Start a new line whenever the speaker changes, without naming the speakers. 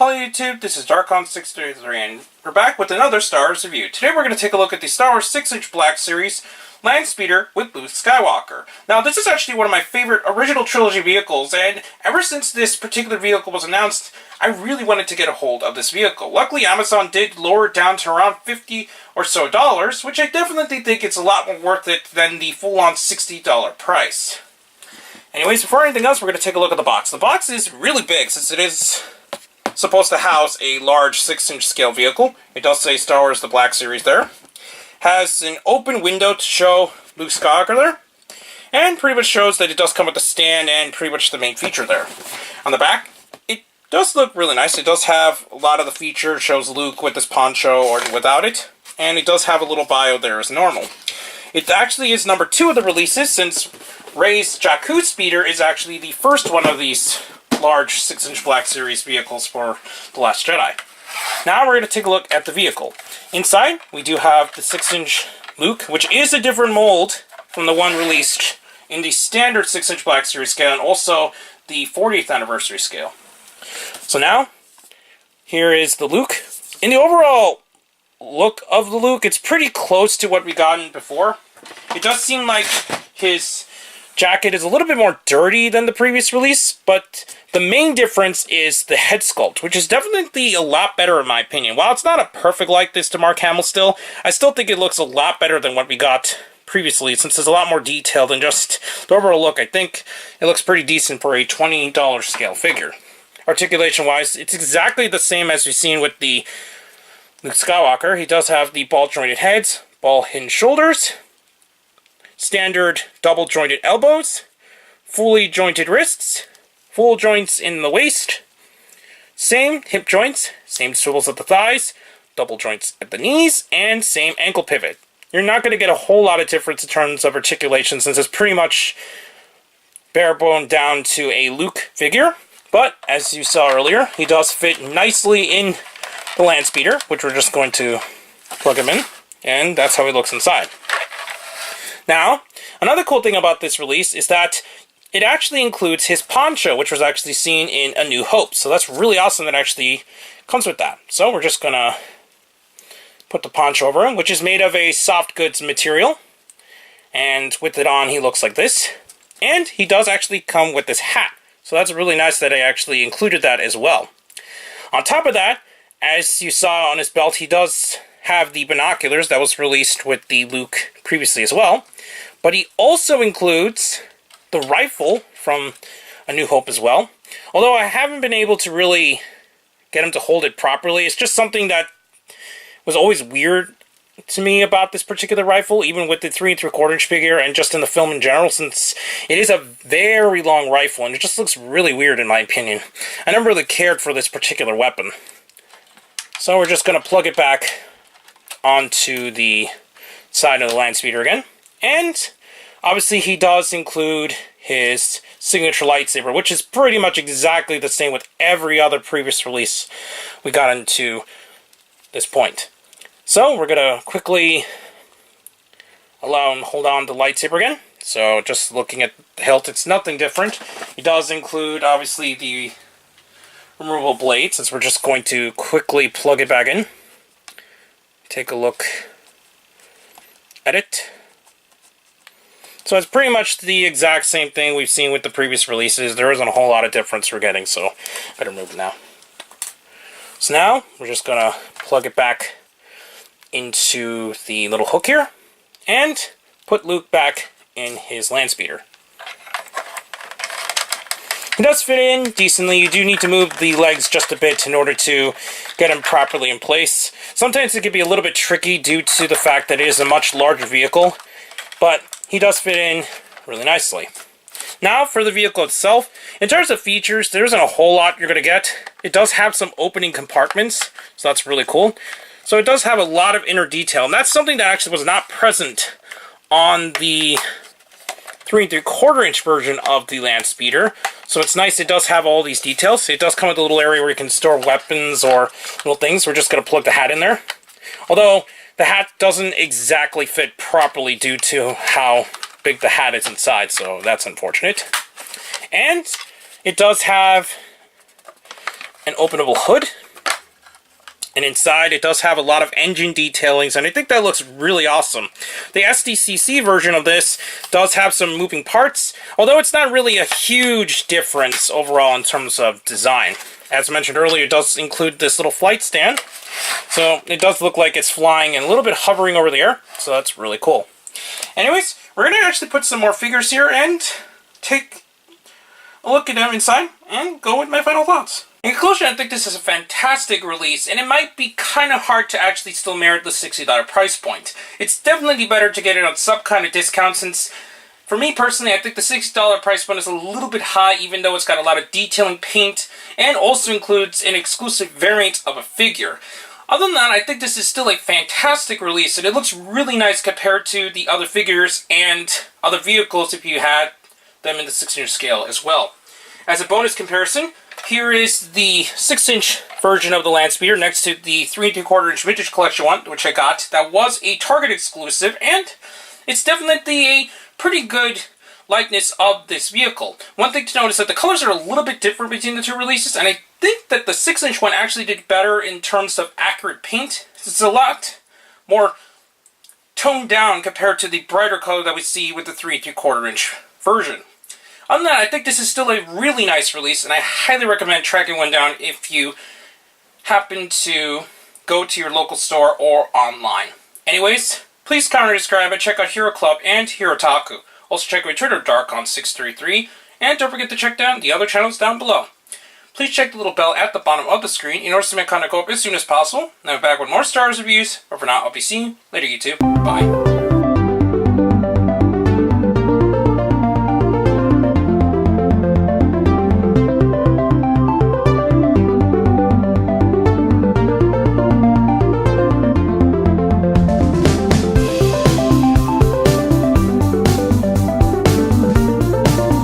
Hello YouTube, this is Darkon633 and we're back with another Star Wars review. Today we're going to take a look at the Star Wars 6-inch Black Series Landspeeder with Luke Skywalker. Now this is actually one of my favorite original trilogy vehicles, and ever since this particular vehicle was announced, I really wanted to get a hold of this vehicle. Luckily Amazon did lower it down to around $50 or so, which I definitely think it's a lot more worth it than the full-on $60 price. Anyways, before anything else, we're going to take a look at the box. The box is really big since it is supposed to house a large 6-inch scale vehicle. It does say Star Wars the Black Series there. Has an open window to show Luke Skywalker there. And pretty much shows that it does come with the stand and pretty much the main feature there. On the back, it does look really nice. It does have a lot of the features. Shows Luke with his poncho or without it. And it does have a little bio there as normal. It actually is number 2 of the releases, since Rey's Jakku Speeder is actually the first one of these large 6-inch Black Series vehicles for The Last Jedi. Now we're going to take a look at the vehicle. Inside, we do have the 6-inch Luke, which is a different mold from the one released in the standard 6-inch Black Series scale, and also the 40th anniversary scale. So now, here is the Luke. In the overall look of the Luke, it's pretty close to what we gotten before. It does seem like his jacket is a little bit more dirty than the previous release, but the main difference is the head sculpt, which is definitely a lot better in my opinion. While it's not a perfect likeness to Mark Hamill still, I still think it looks a lot better than what we got previously, since it's a lot more detailed than just the overall look. I think it looks pretty decent for a $20 scale figure. Articulation-wise, it's exactly the same as we've seen with the Luke Skywalker. He does have the ball-jointed heads, ball-hinged shoulders, standard double-jointed elbows, fully jointed wrists, full joints in the waist, same hip joints, same swivels at the thighs, double joints at the knees, and same ankle pivot. You're not going to get a whole lot of difference in terms of articulation, since it's pretty much bare bone down to a Luke figure. But, as you saw earlier, he does fit nicely in the Landspeeder, which we're just going to plug him in, and that's how he looks inside. Now, another cool thing about this release is that it actually includes his poncho, which was actually seen in A New Hope. So that's really awesome that it actually comes with that. So we're just going to put the poncho over him, which is made of a soft goods material. And with it on, he looks like this. And he does actually come with this hat. So that's really nice that I actually included that as well. On top of that, as you saw on his belt, he does have the binoculars that was released with the Luke previously as well. But he also includes the rifle from A New Hope as well. Although I haven't been able to really get him to hold it properly. It's just something that was always weird to me about this particular rifle, even with the 3 3/4-inch figure and just in the film in general, since it is a very long rifle and it just looks really weird in my opinion. I never really cared for this particular weapon. So we're just going to plug it back onto the side of the Landspeeder again. And obviously he does include his signature lightsaber, which is pretty much exactly the same with every other previous release we got into this point. So we're going to quickly allow him to hold on to the lightsaber again. So just looking at the hilt, it's nothing different. He does include obviously the removable blade, since we're just going to quickly plug it back in. Take a look at it. So it's pretty much the exact same thing we've seen with the previous releases. There isn't a whole lot of difference we're getting, so better move it now. So now we're just going to plug it back into the little hook here and put Luke back in his Landspeeder. He does fit in decently. You do need to move the legs just a bit in order to get him properly in place. Sometimes it can be a little bit tricky due to the fact that it is a much larger vehicle, but he does fit in really nicely. Now for the vehicle itself, in terms of features, there isn't a whole lot you're going to get. It does have some opening compartments, so that's really cool. So it does have a lot of inner detail, and that's something that actually was not present on the 3 3/4-inch version of the Landspeeder. So it's nice, it does have all these details. It does come with a little area where you can store weapons or little things. We're just going to plug the hat in there. Although the hat doesn't exactly fit properly due to how big the hat is inside, so that's unfortunate. And it does have an openable hood. And inside, it does have a lot of engine detailings, and I think that looks really awesome. The SDCC version of this does have some moving parts, although it's not really a huge difference overall in terms of design. As mentioned earlier, it does include this little flight stand, so it does look like it's flying and a little bit hovering over the air, so that's really cool. Anyways, we're going to actually put some more figures here and take a look at them inside and go with my final thoughts. In conclusion, I think this is a fantastic release, and it might be kind of hard to actually still merit the $60 price point. It's definitely better to get it on some kind of discount, since, for me personally, I think the $60 price point is a little bit high, even though it's got a lot of detailing paint, and also includes an exclusive variant of a figure. Other than that, I think this is still a fantastic release, and it looks really nice compared to the other figures and other vehicles if you had them in the 6-inch scale as well. As a bonus comparison, here is the 6-inch version of the Landspeeder next to the 3 3/4-inch Vintage Collection one, which I got. That was a Target exclusive, and it's definitely a pretty good likeness of this vehicle. One thing to note is that the colors are a little bit different between the two releases, and I think that the 6-inch one actually did better in terms of accurate paint. It's a lot more toned down compared to the brighter color that we see with the 3 3/4-inch version. Other than that, I think this is still a really nice release, and I highly recommend tracking one down if you happen to go to your local store or online. Anyways, please comment, subscribe, and check out Hero Club and Hero Taku. Also check out Twitter, Darkon633, and don't forget to check down the other channels down below. Please check the little bell at the bottom of the screen in order to make content go up as soon as possible. Now I'm back with more Star Wars reviews, but for now, I'll be seeing you later, YouTube. Bye.